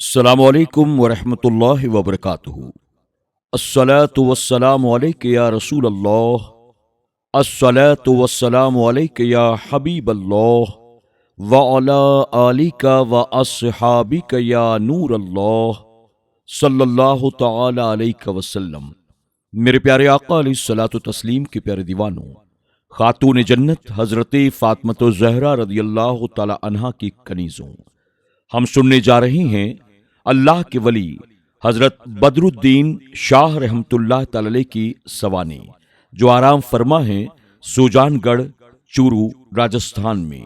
السلام علیکم ورحمۃ اللہ وبرکاتہ۔ الصلاۃ والسلام علیک یا رسول اللہ، الصلاۃ والسلام علیک یا حبیب اللہ، وعلی آلک واصحابک یا نور اللہ، صلی اللہ تعالی علیہ وسلم۔ میرے پیارے آقا علیہ الصلاۃ والتسلیم کے پیارے دیوانوں، خاتون جنت حضرت فاطمۃ الزہرا رضی اللہ تعالی عنہا کی کنیزوں، ہم سننے جا رہے ہیں اللہ کے ولی حضرت بدر الدین شاہ رحمۃ اللہ تعالی علیہ کی سوانح، جو آرام فرما ہیں سوجان گڑھ چورو راجستھان میں۔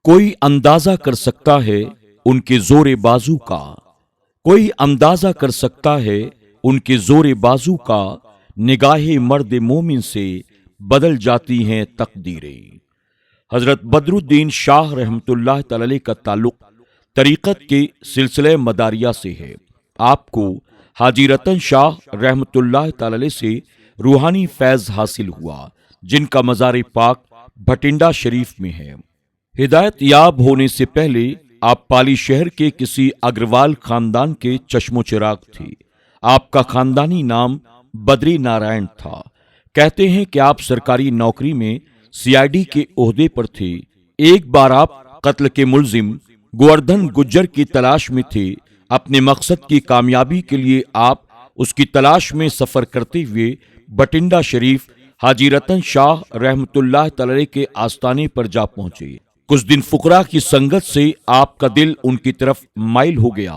کوئی اندازہ کر سکتا ہے ان کے زور بازو کا، کوئی اندازہ کر سکتا ہے ان کے زور بازو کا، نگاہ مرد مومن سے بدل جاتی ہیں تقدیریں۔ حضرت بدر الدین شاہ رحمۃ اللہ تعالی علیہ کا تعلق طریقت کے سلسلہ مداریہ سے ہے۔ آپ کو حاجی رتن شاہ رحمۃ اللہ تعالی علیہ سے روحانی فیض حاصل ہوا، جن کا مزار پاک بھٹنڈا شریف میں ہے۔ ہدایت یاب ہونے سے پہلے آپ پالی شہر کے کسی اگروال خاندان کے چشم و چراغ تھے۔ آپ کا خاندانی نام بدری نارائن تھا۔ کہتے ہیں کہ آپ سرکاری نوکری میں CID کے عہدے پر تھے۔ ایک بار آپ قتل کے ملزم گوردھن گجر کی تلاش میں تھے۔ اپنے مقصد کی کامیابی کے لیے آپ اس کی تلاش میں سفر کرتے ہوئے بھٹنڈا شریف حاجی رتن شاہ رحمۃ اللہ تعالی کے آستانے پر جا پہنچے۔ کچھ دن فقراء کی سنگت سے آپ کا دل ان کی طرف مائل ہو گیا۔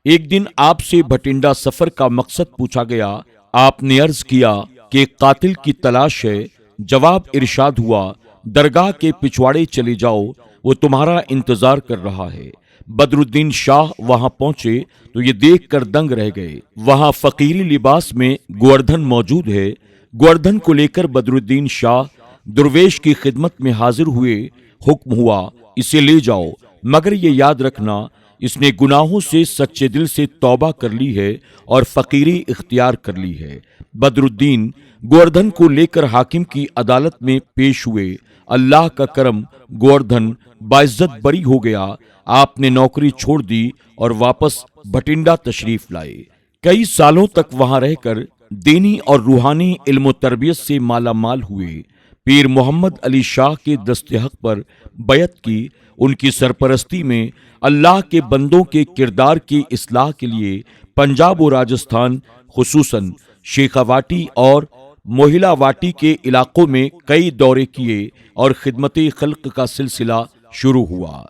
ایک دن آپ سے بھٹنڈا سفر کا مقصد پوچھا گیا۔ آپ نے عرض کیا کہ ایک قاتل کی تلاش ہے۔ جواب ارشاد ہوا، درگاہ کے پچھواڑے چلے جاؤ، وہ تمہارا انتظار کر رہا ہے۔ بدر الدین شاہ وہاں پہنچے تو یہ دیکھ کر دنگ رہ گئے، وہاں فقیری لباس میں گوردھن موجود ہے۔ گوردھن کو لے کر بدر الدین شاہ درویش کی خدمت میں حاضر ہوئے۔ حکم ہوا، اسے لے جاؤ، مگر یہ یاد رکھنا اس نے گناہوں سے سچے دل سے توبہ کر لی ہے اور فقیری اختیار کر لی ہے۔ بدر الدین گوردھن کو لے کر حاکم کی عدالت میں پیش ہوئے۔ اللہ کا کرم، گوردھن باعزت بری ہو گیا۔ آپ نے نوکری چھوڑ دی اور واپس بھٹنڈا تشریف لائے۔ کئی سالوں تک وہاں رہ کر دینی اور روحانی علم و تربیت سے مالا مال ہوئے۔ پیر محمد علی شاہ کے دست حق پر بیعت کی۔ ان کی سرپرستی میں اللہ کے بندوں کے کردار کی اصلاح کے لیے پنجاب و راجستھان، خصوصاً شیخاواٹی اور موہلا واٹی کے علاقوں میں کئی دورے کیے اور خدمت خلق کا سلسلہ شروع ہوا۔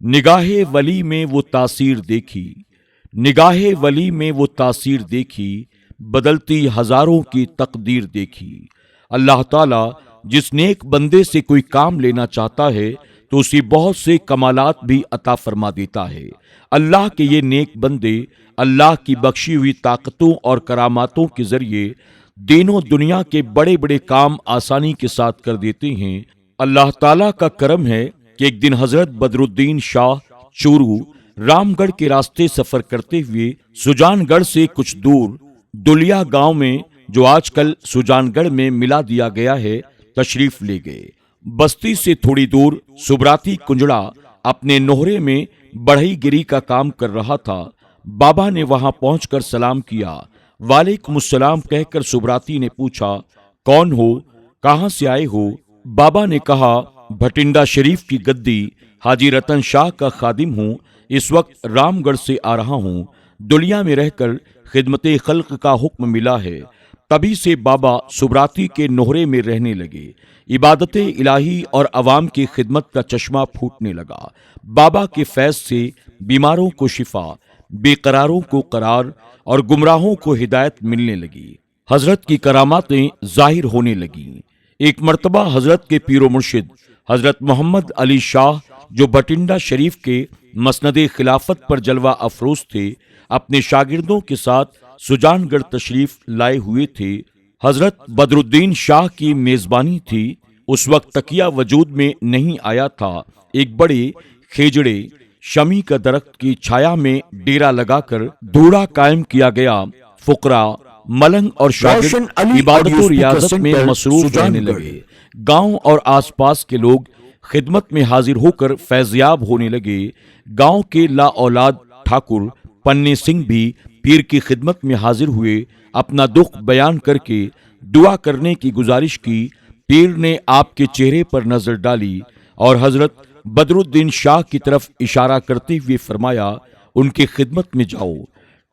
نگاہ ولی میں وہ تاثیر دیکھی، نگاہ ولی میں وہ تاثیر دیکھی، بدلتی ہزاروں کی تقدیر دیکھی۔ اللہ تعالیٰ جس نیک بندے سے کوئی کام لینا چاہتا ہے تو اسی بہت سے کمالات بھی عطا فرما دیتا ہے۔ اللہ کے یہ نیک بندے اللہ کی بخشی ہوئی طاقتوں اور کراماتوں کے ذریعے دین و دنیا کے بڑے بڑے کام آسانی کے ساتھ کر دیتے ہیں۔ اللہ تعالیٰ کا کرم ہے کہ ایک دن حضرت بدر الدین شاہ چورو رام گڑھ کے راستے سفر کرتے ہوئے سوجان گڑھ سے کچھ دور دلیا گاؤں میں، جو آج کل سوجان گڑھ میں ملا دیا گیا ہے، تشریف لے گئے۔ بستی سے تھوڑی دور سبراتی کنجڑا اپنے نوہرے میں بڑھئی گری کا کام کر رہا تھا۔ بابا نے وہاں پہنچ کر سلام کیا۔ وعلیکم السلام کہہ کر سبراتی نے پوچھا، کون ہو، کہاں سے آئے ہو؟ بابا نے کہا، بھٹنڈا شریف کی گدی حاجی رتن شاہ کا خادم ہوں، اس وقت رام گڑھ سے آ رہا ہوں۔ دلیا میں رہ کر خدمت خلق کا حکم ملا ہے۔ تبھی سے بابا سبراتی کے نوہرے میں رہنے لگے۔ عبادت الہی اور عوام کی خدمت کا چشمہ پھوٹنے لگا۔ بابا کے فیض سے بیماروں کو شفا، بے قراروں کو قرار اور گمراہوں کو ہدایت ملنے لگی۔ حضرت کی کراماتیں ظاہر ہونے لگیں۔ ایک مرتبہ حضرت کے پیر و مرشد حضرت محمد علی شاہ، جو بھٹنڈا شریف کے مسند خلافت پر جلوہ افروز تھے، اپنے شاگردوں کے ساتھ سوجان گڑھ تشریف لائے ہوئے تھے۔ حضرت بدر الدین شاہ کی میزبانی تھی۔ اس وقت تکیہ وجود میں نہیں آیا تھا۔ ایک بڑے کھیجڑے شمی کا درخت کی چھایا میں ڈیرا لگا کر دھوڑا قائم کیا گیا۔ فقراء، ملنگ اور شاگرد عبادت و ریاضت میں مصروف رہنے لگے۔ گاؤں اور آس پاس کے لوگ خدمت میں حاضر ہو کر فیضیاب ہونے لگے۔ گاؤں کے لا اولاد ٹھاکر پننے سنگھ بھی پیر کی خدمت میں حاضر ہوئے، اپنا دکھ بیان کر کے دعا کرنے کی گزارش کی۔ پیر نے آپ کے چہرے پر نظر ڈالی اور حضرت بدر الدین شاہ کی طرف اشارہ کرتے ہوئے فرمایا، ان کی خدمت میں جاؤ۔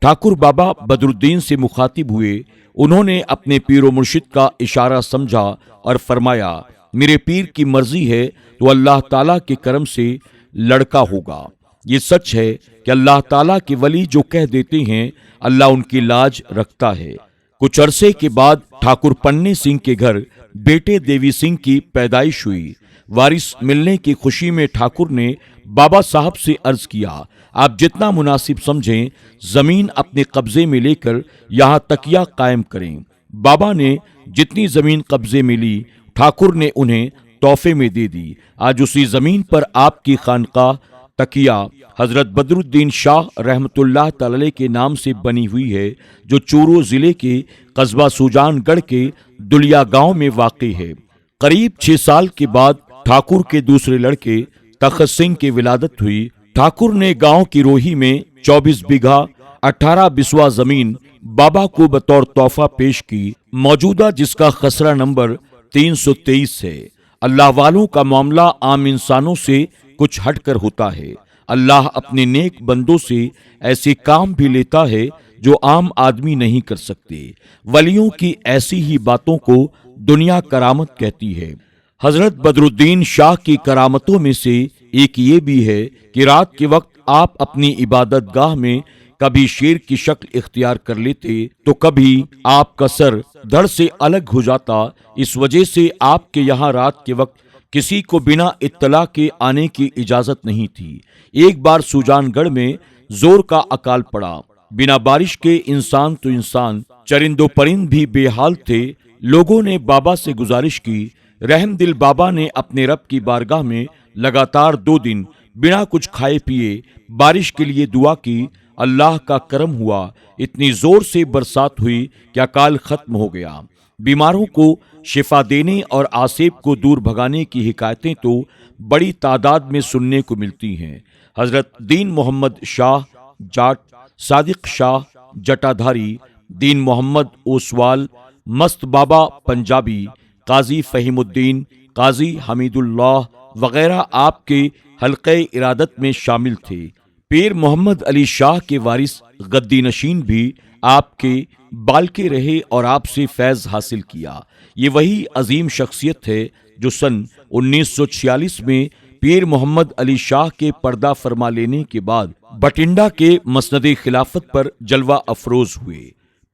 ٹھاکر بابا بدر الدین سے مخاطب ہوئے، انہوں نے اپنے پیر و مرشد کا اشارہ سمجھا اور فرمایا، میرے پیر کی مرضی ہے تو اللہ تعالیٰ کے کرم سے لڑکا ہوگا۔ یہ سچ ہے کہ اللہ تعالیٰ کے ولی جو کہہ دیتے ہیں اللہ ان کی لاج رکھتا ہے۔ کچھ عرصے کے بعد ٹھاکر پننے سنگھ کے گھر بیٹے دیوی سنگھ کی پیدائش ہوئی۔ وارث ملنے کی خوشی میں ٹھاکر نے بابا صاحب سے عرض کیا، آپ جتنا مناسب سمجھیں زمین اپنے قبضے میں لے کر یہاں تکیہ قائم کریں۔ بابا نے جتنی زمین قبضے میں لی ٹھاکر نے انہیں تحفے میں دے دی۔ آج اسی زمین پر آپ کی خانقاہ تکیہ حضرت بدر الدین شاہ رحمۃ اللہ تعالی کے نام سے بنی ہوئی ہے، جو چورو ضلع کے قصبہ سوجان گڑھ کے دلیا گاؤں میں واقع ہے۔ قریب 6 سال کے بعد ٹھاکر کے دوسرے لڑکے تخت سنگھ کی ولادت ہوئی۔ ٹھاکر نے گاؤں کی روہی میں 24 بیگھا 18 بسوا زمین بابا کو بطور تحفہ پیش کی، موجودہ جس کا خسرہ نمبر 323 ہے۔ اللہ والوں کا معاملہ عام انسانوں سے کچھ ہٹ کر ہوتا ہے۔ اللہ اپنے نیک بندوں سے ایسے کام بھی لیتا ہے جو عام آدمی نہیں کر سکتے۔ ولیوں کی ایسی ہی باتوں کو دنیا کرامت کہتی ہے۔ حضرت بدر الدین شاہ کی کرامتوں میں سے ایک یہ بھی ہے کہ رات کے وقت آپ اپنی عبادت گاہ میں کبھی شیر کی شکل اختیار کر لیتے تو کبھی آپ کا سر دھڑ سے الگ ہو جاتا۔ اس وجہ سے آپ کے یہاں رات کے وقت کسی کو بنا اطلاع کے آنے کی اجازت نہیں تھی۔ ایک بار سوجان گڑھ میں زور کا اکال پڑا، بنا بارش کے انسان تو انسان چرند و پرند بھی بے حال تھے۔ لوگوں نے بابا سے گزارش کی۔ رحم دل بابا نے اپنے رب کی بارگاہ میں لگاتار 2 دن بنا کچھ کھائے پیے بارش کے لیے دعا کی۔ اللہ کا کرم ہوا، اتنی زور سے برسات ہوئی کہ اکال ختم ہو گیا۔ بیماروں کو شفا دینے اور آسیب کو دور بھگانے کی حکایتیں تو بڑی تعداد میں سننے کو ملتی ہیں۔ حضرت دین محمد شاہ جاٹ، صادق شاہ جٹادھاری، دین محمد اوسوال، مست بابا پنجابی، قاضی فہیم الدین، قاضی حمید اللہ وغیرہ آپ کے حلقہ ارادت میں شامل تھے۔ پیر محمد علی شاہ کے وارث گدی نشین بھی آپ کے بالکے رہے اور آپ سے فیض حاصل کیا۔ یہ وہی عظیم شخصیت ہے جو سن 1946 میں پیر محمد علی شاہ کے پردہ فرما لینے کے بعد بٹنڈا کے مسند خلافت پر جلوہ افروز ہوئے۔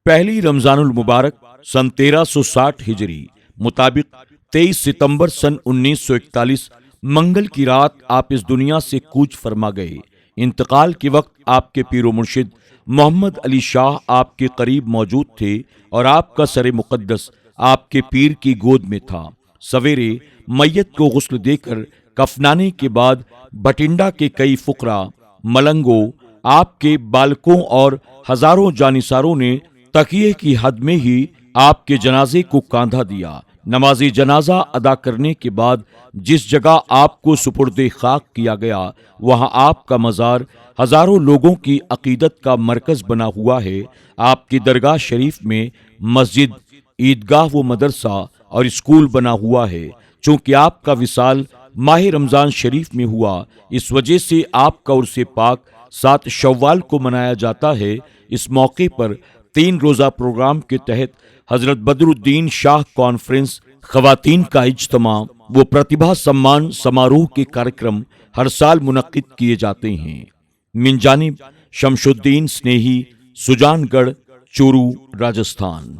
پہلی رمضان المبارک سن 1360 ہجری مطابق 23 ستمبر سن 1941 منگل کی رات آپ اس دنیا سے کوچ فرما گئے۔ انتقال کے وقت آپ کے پیر و مرشد محمد علی شاہ آپ کے قریب موجود تھے اور آپ کا سر مقدس آپ کے پیر کی گود میں تھا۔ سویرے میت کو غسل دے کر کفنانے کے بعد بھٹنڈا کے کئی فقراء، ملنگوں، آپ کے بالکوں اور ہزاروں جانثاروں نے تکیے کی حد میں ہی آپ کے جنازے کو کاندھا دیا۔ نماز جنازہ ادا کرنے کے بعد جس جگہ آپ کو سپرد خاک کیا گیا وہاں آپ کا مزار ہزاروں لوگوں کی عقیدت کا مرکز بنا ہوا ہے۔ آپ کی درگاہ شریف میں مسجد، عیدگاہ و مدرسہ اور اسکول بنا ہوا ہے۔ چونکہ آپ کا وصال ماہ رمضان شریف میں ہوا، اس وجہ سے آپ کا عرس پاک 7 شوال کو منایا جاتا ہے۔ اس موقع پر 3 روزہ پروگرام کے تحت حضرت بدر الدین شاہ کانفرنس، خواتین کا اجتماع و پرتبھا سمان سماروہ کے کارکرم ہر سال منعقد کیے جاتے ہیں۔ من جانب شمش الدین سنیہی، سوجان گڑھ، چورو، راجستھان۔